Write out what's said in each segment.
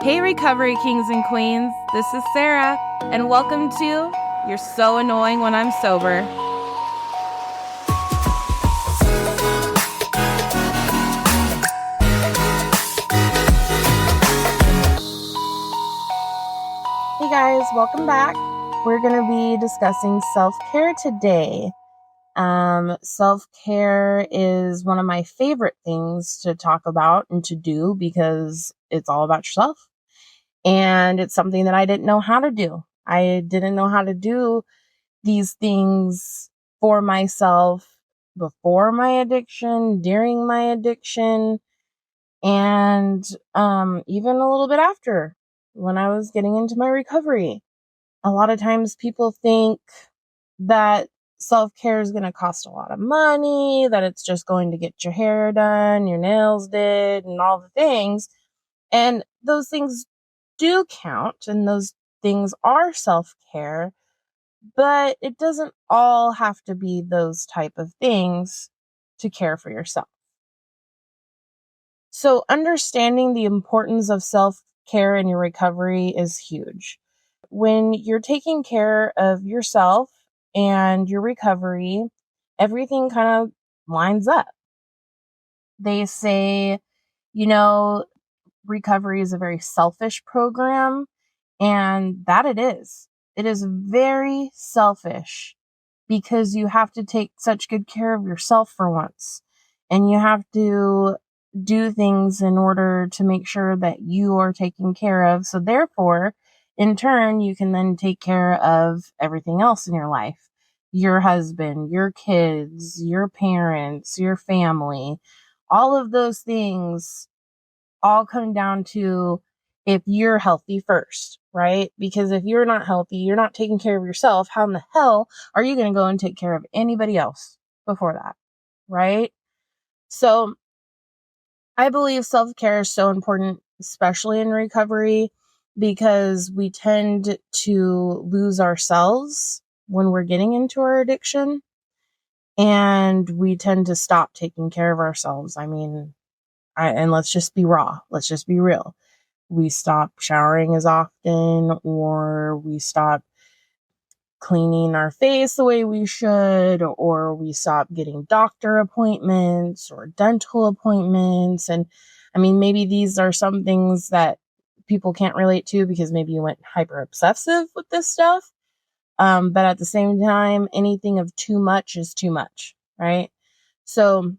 Hey, recovery kings and queens, this is Sarah, and welcome to You're So Annoying When I'm Sober. Hey guys, welcome back. We're going to be discussing self-care today. Self-care is one of my favorite things to talk about and to do because it's all about yourself. And it's something that I didn't know how to do. I didn't know how to do these things for myself before my addiction, during my addiction, and even a little bit after when I was getting into my recovery. A lot of times people think that self-care is going to cost a lot of money, that it's just going to get your hair done, your nails did, and all the things. And those things do count, and those things are self-care, but it doesn't all have to be those type of things to care for yourself. So understanding the importance of self-care in your recovery is huge. When you're taking care of yourself and your recovery, everything kind of lines up. They say, recovery is a very selfish program, and that it is. It is very selfish because you have to take such good care of yourself for once. And you have to do things in order to make sure that you are taken care of. So therefore, in turn, you can then take care of everything else in your life. Your husband, your kids, your parents, your family, all of those things all come down to if you're healthy first, right? Because if you're not healthy, you're not taking care of yourself, how in the hell are you going to go and take care of anybody else before that, right? So I believe self-care is so important, especially in recovery, because we tend to lose ourselves when we're getting into our addiction, and we tend to stop taking care of ourselves. And let's just be raw. Let's just be real. We stop showering as often, or we stop cleaning our face the way we should, or we stop getting doctor appointments or dental appointments. And maybe these are some things that people can't relate to because maybe you went hyper obsessive with this stuff. But at the same time, anything of too much is too much, right? So,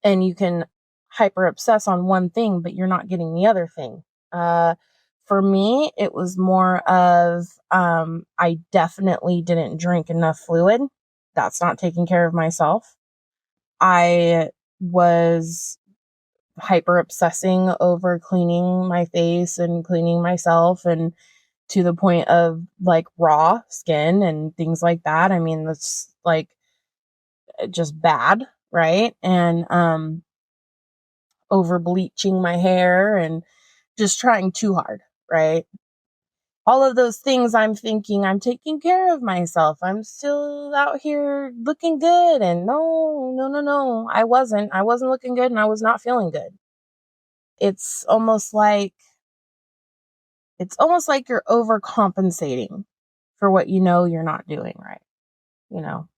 and you can hyper obsess on one thing, but you're not getting the other thing. For me, it was more of, I definitely didn't drink enough fluid. That's not taking care of myself. I was hyper obsessing over cleaning my face and cleaning myself, and to the point of like raw skin and things like that. That's like just bad, right? And, over bleaching my hair and just trying too hard, right? All of those things, I'm thinking I'm taking care of myself. I'm still out here looking good. And no. I wasn't looking good, and I was not feeling good. It's almost like you're overcompensating for what you're not doing right, you know?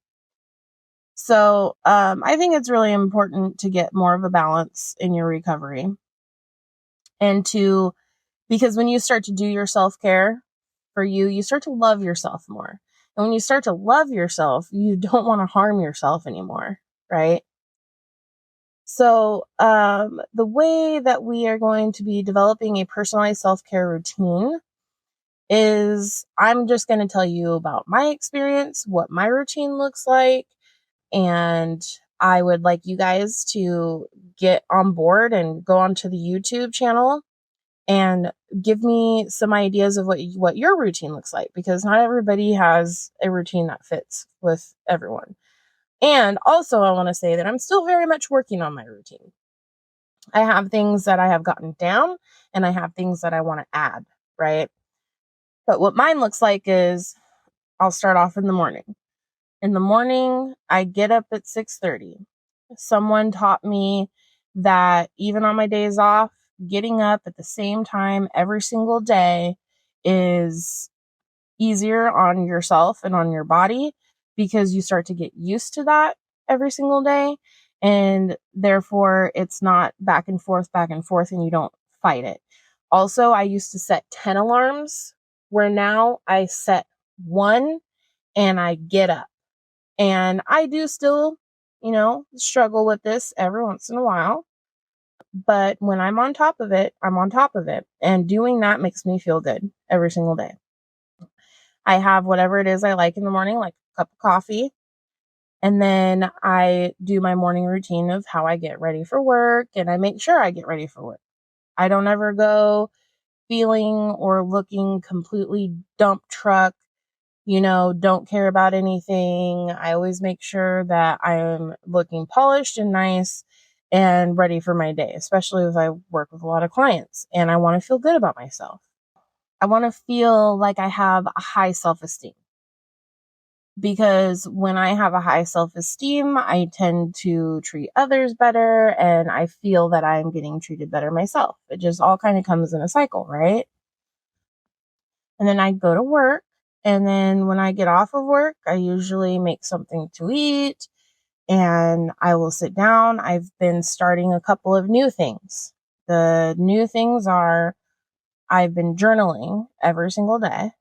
So, I think it's really important to get more of a balance in your recovery, and because when you start to do your self-care for you, you start to love yourself more. And when you start to love yourself, you don't want to harm yourself anymore, right? So, the way that we are going to be developing a personalized self-care routine is I'm just going to tell you about my experience, what my routine looks like, and I would like you guys to get on board and go onto the YouTube channel and give me some ideas of what your routine looks like, because not everybody has a routine that fits with everyone. And also, I want to say that I'm still very much working on my routine. I have things that I have gotten down, and I have things that I want to add, right? But what mine looks like is I'll start off in the morning. In the morning, I get up at 6:30. Someone taught me that even on my days off, getting up at the same time every single day is easier on yourself and on your body because you start to get used to that every single day. And therefore it's not back and forth, and you don't fight it. Also, I used to set 10 alarms where now I set one and I get up. And I do still, struggle with this every once in a while. But when I'm on top of it, I'm on top of it. And doing that makes me feel good every single day. I have whatever it is I like in the morning, like a cup of coffee. And then I do my morning routine of how I get ready for work, and I make sure I get ready for work. I don't ever go feeling or looking completely dump truck, don't care about anything. I always make sure that I'm looking polished and nice and ready for my day, especially if I work with a lot of clients and I want to feel good about myself. I want to feel like I have a high self-esteem, because when I have a high self-esteem, I tend to treat others better and I feel that I'm getting treated better myself. It just all kind of comes in a cycle, right? And then I go to work. And then when I get off of work, I usually make something to eat and I will sit down. I've been starting a couple of new things. The new things are I've been journaling every single day.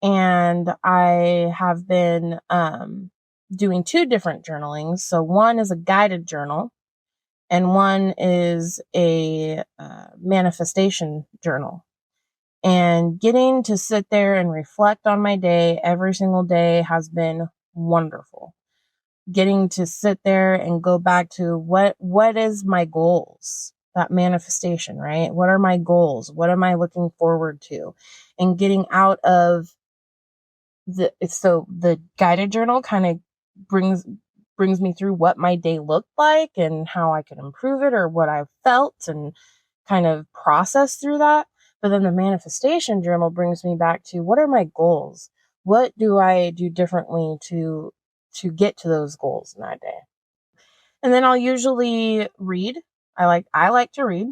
And I have been doing two different journalings. So one is a guided journal and one is a manifestation journal. And getting to sit there and reflect on my day every single day has been wonderful. Getting to sit there and go back to what is my goals, that manifestation, right? What are my goals? What am I looking forward to? And getting out of the guided journal kind of brings me through what my day looked like and how I could improve it or what I felt and kind of process through that. But then the manifestation journal brings me back to what are my goals? What do I do differently to get to those goals in that day? And then I'll usually read. I like to read.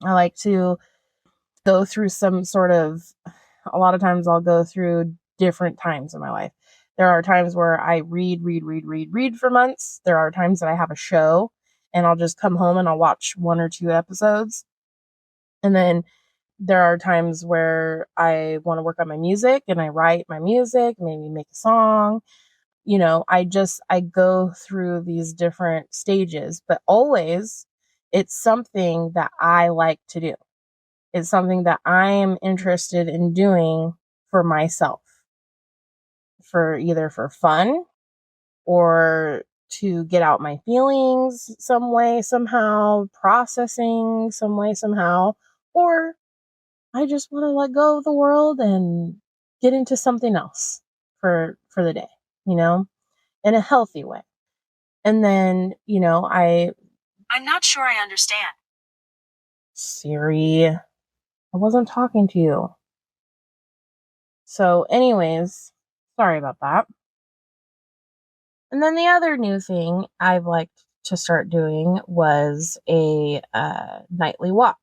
I like to go through a lot of times I'll go through different times in my life. There are times where I read for months. There are times that I have a show and I'll just come home and I'll watch one or two episodes. And then there are times where I want to work on my music and I write my music, maybe make a song. I go through these different stages, but always it's something that I like to do. It's something that I am interested in doing for myself, for either for fun or to get out my feelings some way, somehow, processing some way, somehow, or I just want to let go of the world and get into something else for the day, in a healthy way. And then, I'm not sure I understand. Siri, I wasn't talking to you. So anyways, sorry about that. And then the other new thing I've liked to start doing was a nightly walk.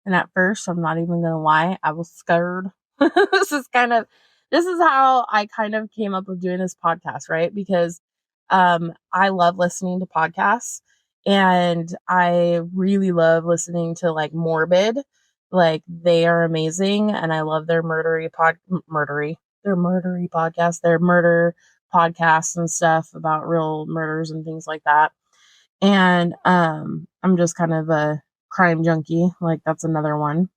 And at first, I'm not even going to lie, I was scared. this is how I kind of came up with doing this podcast, right? Because I love listening to podcasts and I really love listening to like Morbid. Like they are amazing and I love their murder podcasts and stuff about real murders and things like that. And I'm just kind of a crime junkie. Like that's another one.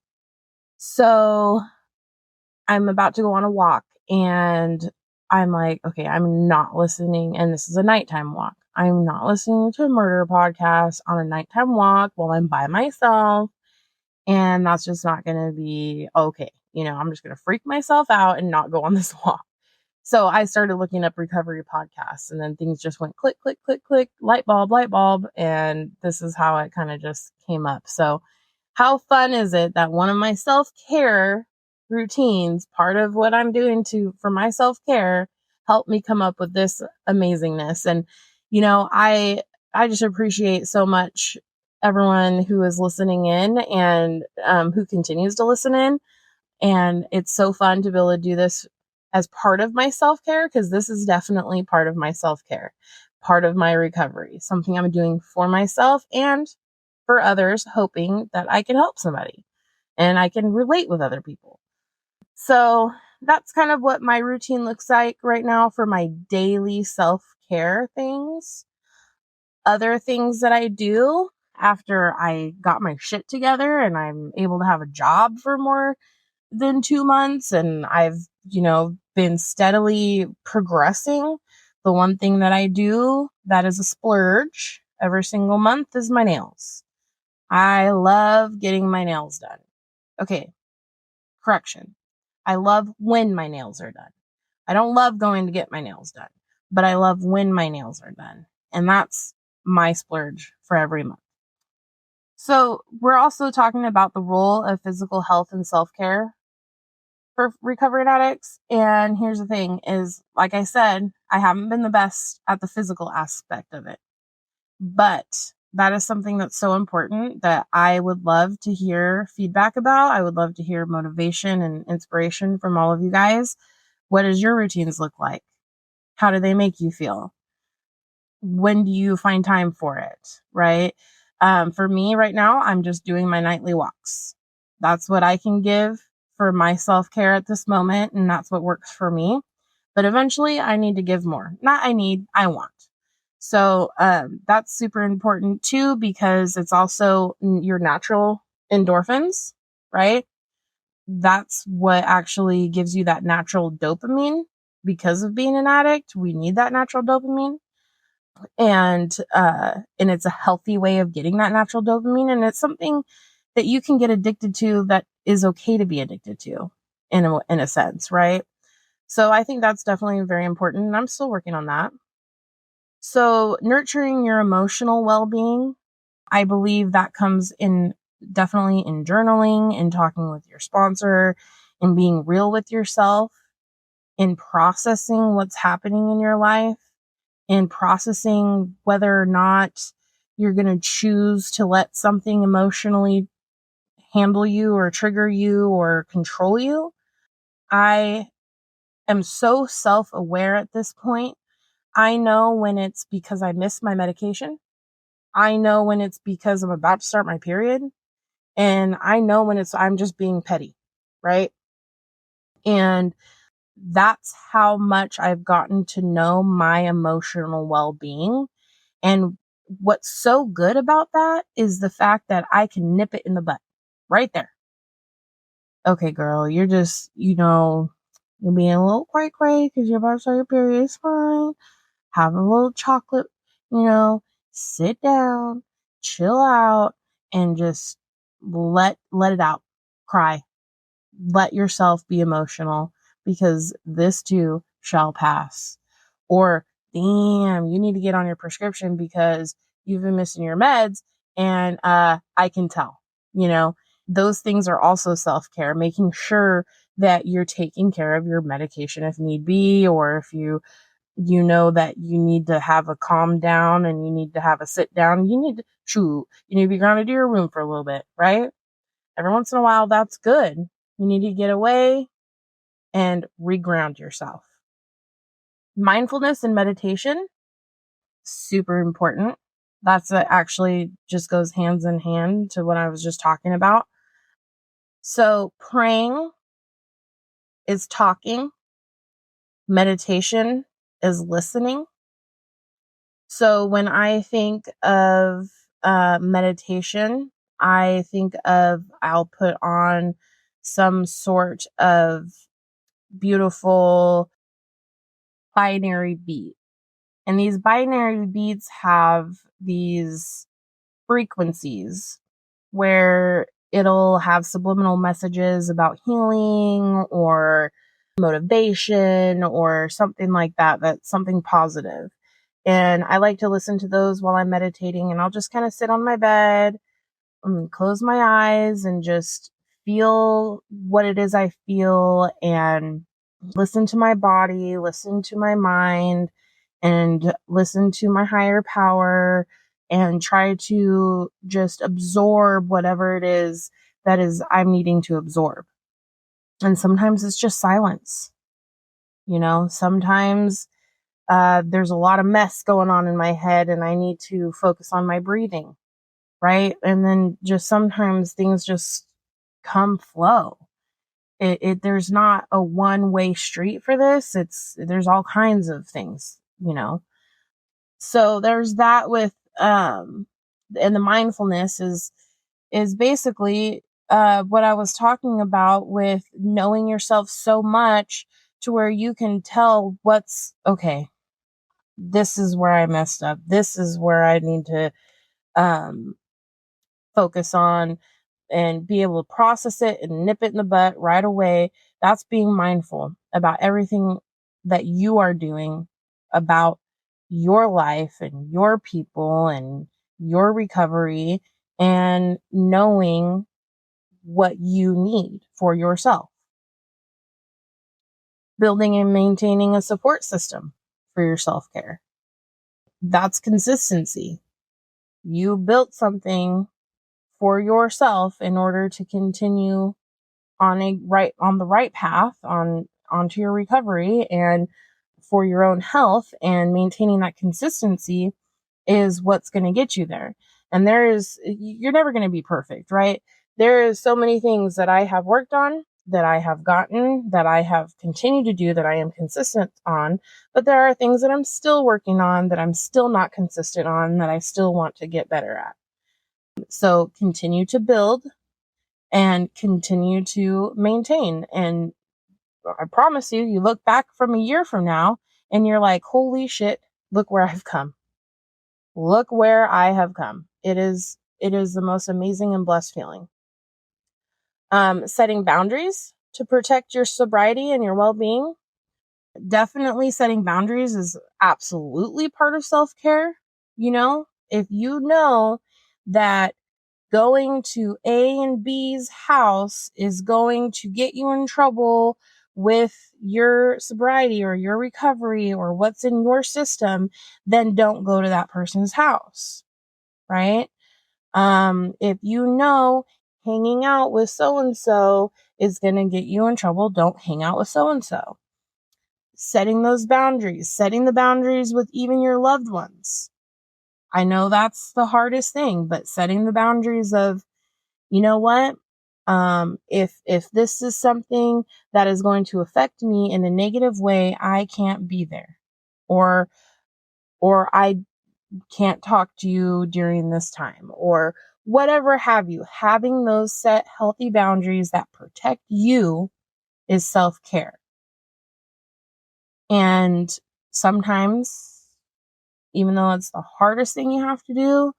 So I'm about to go on a walk and I'm like, okay, I'm not listening. And this is a nighttime walk. I'm not listening to a murder podcast on a nighttime walk while I'm by myself. And that's just not going to be okay. I'm just going to freak myself out and not go on this walk. So I started looking up recovery podcasts and then things just went click, click, click, click, light bulb. And this is how it kind of just came up. So how fun is it that one of my self-care routines, part of what I'm doing for my self-care, helped me come up with this amazingness. And, I just appreciate so much everyone who is listening in and who continues to listen in. And it's so fun to be able to do this as part of my self-care, because this is definitely part of my self-care, part of my recovery, something I'm doing for myself and for others, hoping that I can help somebody and I can relate with other people. So that's kind of what my routine looks like right now for my daily self-care things. Other things that I do after I got my shit together and I'm able to have a job for more than 2 months and I've, been steadily progressing. The one thing that I do that is a splurge every single month is my nails. I love getting my nails done. Okay, correction. I love when my nails are done. I don't love going to get my nails done, but I love when my nails are done. And that's my splurge for every month. So we're also talking about the role of physical health and self-care for recovering addicts. And here's the thing is, like I said, I haven't been the best at the physical aspect of it, but that is something that's so important that I would love to hear feedback about. I would love to hear motivation and inspiration from all of you guys. What does your routines look like? How do they make you feel? When do you find time for it? Right? For me right now, I'm just doing my nightly walks. That's what I can give for my self-care at this moment. And that's what works for me. But eventually I need to give more. Not I want. So, that's super important too, because it's also your natural endorphins, right? That's what actually gives you that natural dopamine. Because of being an addict, we need that natural dopamine. And it's a healthy way of getting that natural dopamine. And it's something that you can get addicted to that is okay to be addicted to in a sense, right? So I think that's definitely very important. And I'm still working on that. So nurturing your emotional well-being, I believe that comes in definitely in journaling, in talking with your sponsor, in being real with yourself, in processing what's happening in your life, in processing whether or not you're going to choose to let something emotionally handle you or trigger you or control you. I am so self-aware at this point. I know when it's because I missed my medication. I know when it's because I'm about to start my period. And I know when I'm just being petty, right? And that's how much I've gotten to know my emotional well-being. And what's so good about that is the fact that I can nip it in the butt right there. Okay, girl, you're just, you're being a little cray because you're about to start your period. It's fine. Have a little chocolate, sit down, chill out, and just let it out. Cry. Let yourself be emotional, because this too shall pass. Or, damn, you need to get on your prescription because you've been missing your meds, and I can tell. Those things are also self-care, making sure that you're taking care of your medication if need be, or if you know that you need to have a calm down and you need to have a sit down, you need to be grounded to your room for a little bit, right? Every once in a while, that's good. You need to get away and reground yourself. Mindfulness and meditation, super important. That's actually just goes hands in hand to what I was just talking about. So praying is talking. Meditation is listening. So when I think of meditation, I think of I'll put on some sort of beautiful binary beat. And these binary beats have these frequencies where it'll have subliminal messages about healing or motivation or something like that, that's something positive. And I like to listen to those while I'm meditating, and I'll just kind of sit on my bed and close my eyes and just feel what it is I feel and listen to my body, listen to my mind, and listen to my higher power and try to just absorb whatever it is that is I'm needing to absorb. And sometimes it's just silence. Sometimes there's a lot of mess going on in my head and I need to focus on my breathing, right? And then just sometimes things just come flow. There's not a one-way street for this. There's all kinds of things. So there's that with, and the mindfulness is basically, what I was talking about with knowing yourself so much to where you can tell what's okay. This is where I messed up. This is where I need to, focus on and be able to process it and nip it in the butt right away. That's being mindful about everything that you are doing about your life and your people and your recovery, and knowing what you need for yourself. Building and maintaining a support system for your self-care. That's consistency. You built something for yourself in order to continue on the right path onto your recovery and for your own health, and maintaining that consistency is what's going to get you there. And you're never going to be perfect, right? There is so many things that I have worked on, that I have gotten, that I have continued to do, that I am consistent on, but there are things that I'm still working on, that I'm still not consistent on, that I still want to get better at. So continue to build and continue to maintain. And I promise you look back from a year from now and you're like, holy shit, look where I've come. Look where I have come. It is the most amazing and blessed feeling. Setting boundaries to protect your sobriety and your well-being. Definitely setting boundaries is absolutely part of self-care. If you know that going to A and B's house is going to get you in trouble with your sobriety or your recovery or what's in your system, then don't go to that person's house, right? If you know hanging out with so-and-so is going to get you in trouble, don't hang out with so-and-so. Setting those boundaries, setting the boundaries with even your loved ones. I know that's the hardest thing, but setting the boundaries of, you know what? If this is something that is going to affect me in a negative way, I can't be there, or I can't talk to you during this time, or whatever have you. Having those set healthy boundaries that protect you is self-care. And sometimes, even though it's the hardest thing you have to do,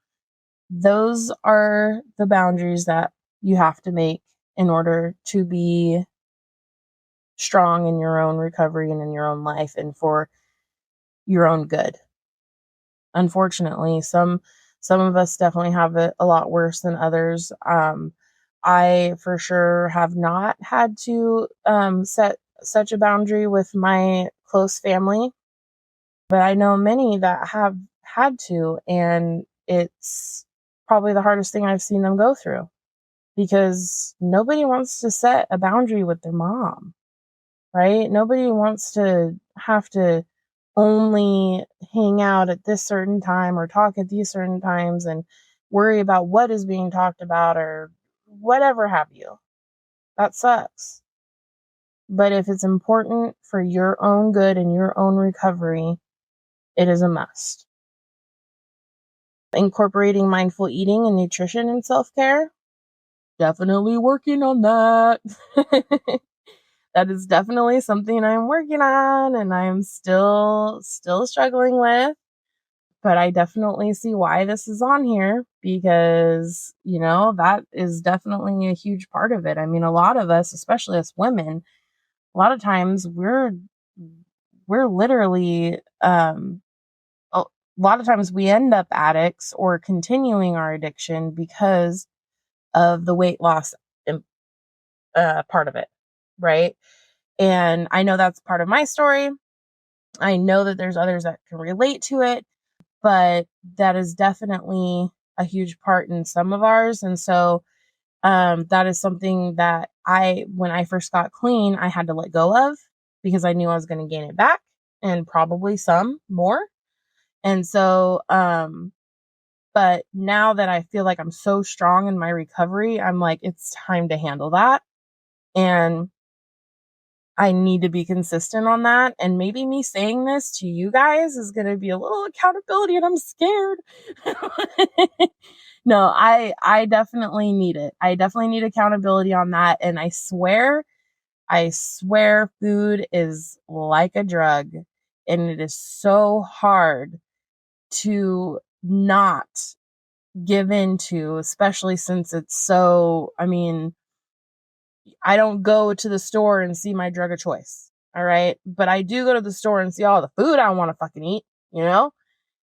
those are the boundaries that you have to make in order to be strong in your own recovery and in your own life and for your own good. Unfortunately, some of us definitely have it a lot worse than others. I for sure have not had to set such a boundary with my close family, but I know many that have had to, and it's probably the hardest thing I've seen them go through, because nobody wants to set a boundary with their mom, right? Nobody wants to have to only hang out at this certain time or talk at these certain times and worry about what is being talked about or whatever have you. That sucks. But if it's important for your own good and your own recovery, it is a must. Incorporating mindful eating and nutrition in self-care. Definitely working on that. That is definitely something I'm working on and I'm still struggling with. But I definitely see why this is on here, because, that is definitely a huge part of it. I mean, a lot of us, especially as women, a lot of times we're literally, a lot of times we end up addicts or continuing our addiction because of the weight loss part of it, right? And I know that's part of my story. I know that there's others that can relate to it. but that is definitely a huge part in some of ours. And so that is something that when I first got clean, I had to let go of because I knew I was going to gain it back and probably some more. And so, but now that I feel like I'm so strong in my recovery, I'm like, it's time to handle that. And I need to be consistent on that. And maybe me saying this to you guys is going to be a little accountability, and I'm scared. No, I definitely need it. I definitely need accountability on that. And I swear food is like a drug, and it is so hard to not give into, especially since it's so, I mean, I don't go to the store and see my drug of choice. All right. But I do go to the store and see all the food I want to fucking eat, you know?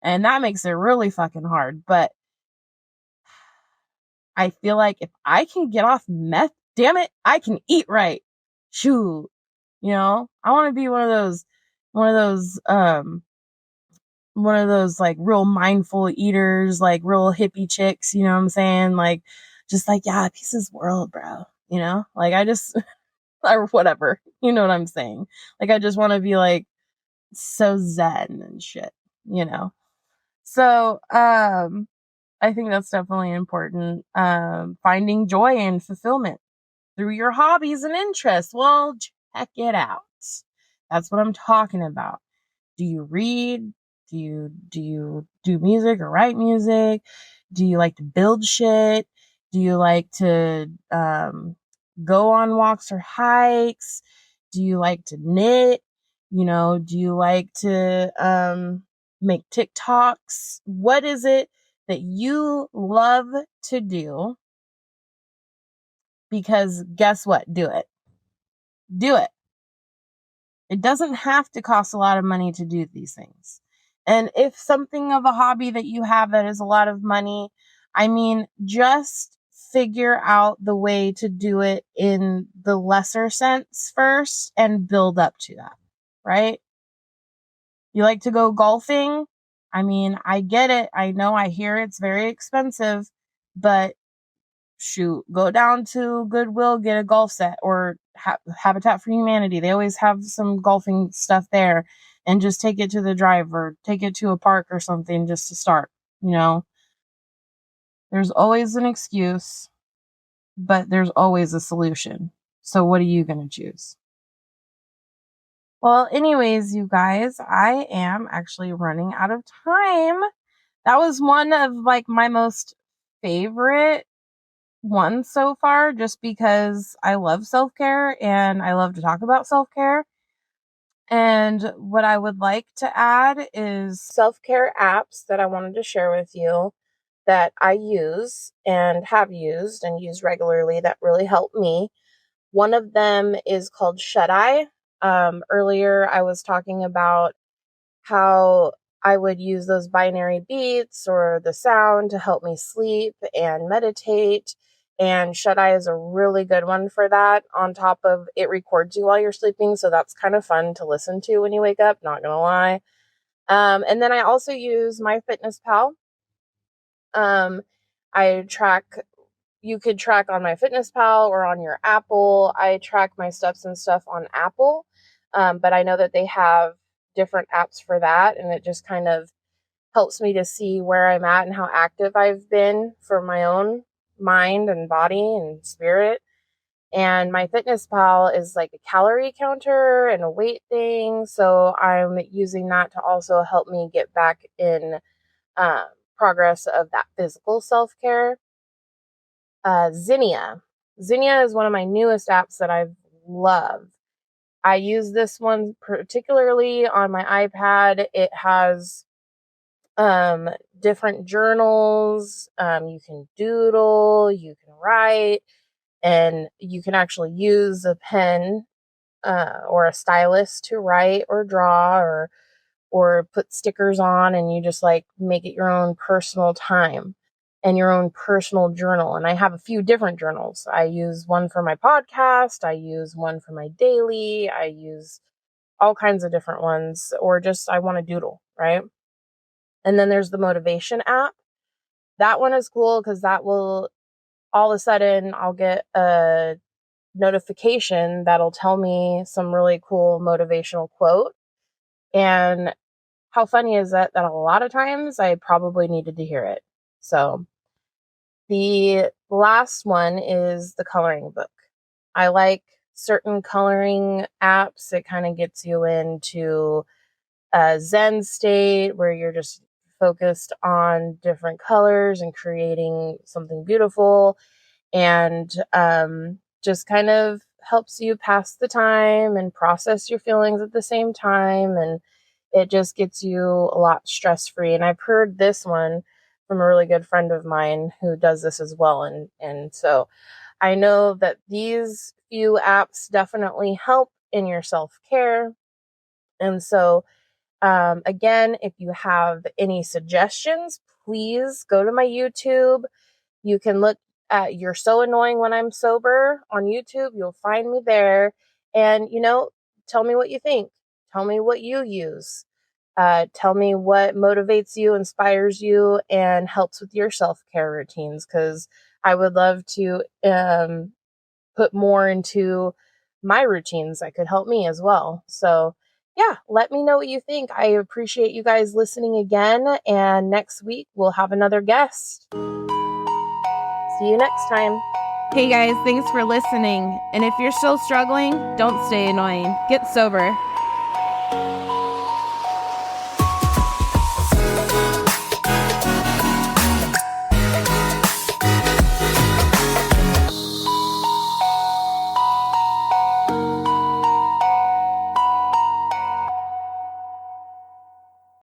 And that makes it really fucking hard. But I feel like if I can get off meth, damn it, I can eat right. Shoot. You know, I want to be one of those, like real mindful eaters, like real hippie chicks, you know what I'm saying? Like, just like, yeah, peace is world, bro. You know, like I just, or whatever. You know what I'm saying? Like, I just want to be like so zen and shit, you know? So, I think that's definitely important. Finding joy and fulfillment through your hobbies and interests. Well, check it out. That's what I'm talking about. Do you read? Do you do music or write music? Do you like to build shit? Do you like to go on walks or hikes? Do you like to knit? You know, do you like to make TikToks? What is it that you love to do? Because guess what? Do it. Do it. It doesn't have to cost a lot of money to do these things. And if something of a hobby that you have that is a lot of money, I mean, just figure out the way to do it in the lesser sense first and build up to that, right? You like to go golfing? I mean, I get it. I know, I hear it's very expensive, but shoot, go down to Goodwill, get a golf set, or Habitat for Humanity. They always have some golfing stuff there, and just take it to the drive or take it to a park or something just to start. You know, there's always an excuse, but there's always a solution. So what are you going to choose? Well, anyways, you guys, I am actually running out of time. That was one of like my most favorite one so far, just because I love self-care and I love to talk about self-care. And what I would like to add is self-care apps that I wanted to share with you that I use and have used and use regularly that really help me. One of them is called Shut Eye. Earlier I was talking about how I would use those binary beats or the sound to help me sleep and meditate. And Shut Eye is a really good one for that. On top of it records you while you're sleeping. So that's kind of fun to listen to when you wake up, not going to lie. And then I also use MyFitnessPal. I track, you could track on MyFitnessPal or on your Apple. I track my steps and stuff on Apple. But I know that they have different apps for that, and it just kind of helps me to see where I'm at and how active I've been for my own mind and body and spirit. And MyFitnessPal is like a calorie counter and a weight thing, so I'm using that to also help me get back in um, progress of that physical self-care. Zinnia. Zinnia is one of my newest apps that I've loved. I use this one particularly on my iPad. It has different journals. You can doodle, you can write, and you can actually use a pen or a stylus to write or draw or put stickers on, and you just like make it your own personal time and your own personal journal. And I have a few different journals. I use one for my podcast, I use one for my daily, I use all kinds of different ones, or just I want to doodle, right? And then there's the motivation app. That one is cool because that will, all of a sudden, I'll get a notification that'll tell me some really cool motivational quote. And how funny is that a lot of times I probably needed to hear it. So the last one is the coloring book. I like certain coloring apps. It kind of gets you into a Zen state where you're just focused on different colors and creating something beautiful, and just kind of helps you pass the time and process your feelings at the same time. And it just gets you a lot stress free. And I've heard this one from a really good friend of mine who does this as well. And so I know that these few apps definitely help in your self-care. And so again, if you have any suggestions, please go to my YouTube. You can look at You're So Annoying When I'm Sober on YouTube. You'll find me there. And, tell me what you think. Tell me what you use. Tell me what motivates you, inspires you, and helps with your self-care routines, because I would love to put more into my routines that could help me as well. So, yeah, let me know what you think. I appreciate you guys listening again. And next week, we'll have another guest. See you next time. Hey guys, thanks for listening. And if you're still struggling, don't stay annoying. Get sober.